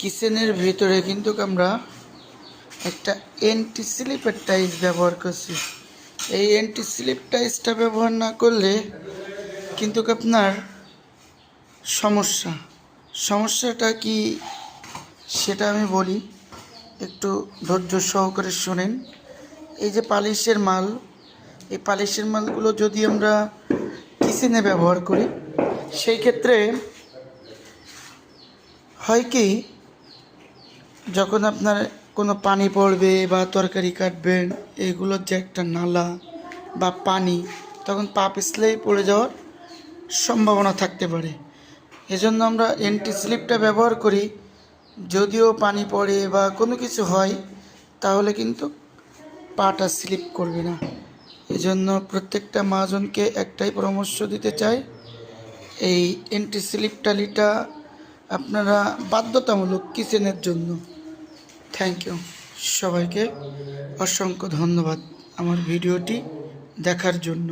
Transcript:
কিচেনের ভিতরে কিন্তু আমরা একটা অ্যান্টি স্লিপের টাইলস ব্যবহার করছি। এই অ্যান্টি স্লিপ টাইলসটা ব্যবহার না করলে কিন্তু আপনার সমস্যাটা কি সেটা আমি বলি, একটু ধৈর্য সহকারে শোনেন। এই যে পালিশের মাল, এই পালিশের মালগুলো যদি আমরা কিচেনে ব্যবহার করি, সেই ক্ষেত্রে হয় কি, যখন আপনার কোনো পানি পড়বে বা তরকারি কাটবেন, এগুলোর যে একটা নালা বা পানি, তখন পা পিছলেই পড়ে যাওয়ার সম্ভাবনা থাকতে পারে। এজন্য আমরা অ্যান্টি স্লিপটা ব্যবহার করি। যদিও পানি পড়ে বা কোনো কিছু হয়, তাহলে কিন্তু পাটা স্লিপ করবে না। এজন্য প্রত্যেকটা মহাজনকে একটাই পরামর্শ দিতে চাই, এই অ্যান্টি স্লিপ টালিটা আপনারা বাধ্যতামূলক কিচেনের জন্য। থ্যাংক ইউ, সবাইকে অসংখ্য ধন্যবাদ আমার ভিডিওটি দেখার জন্য।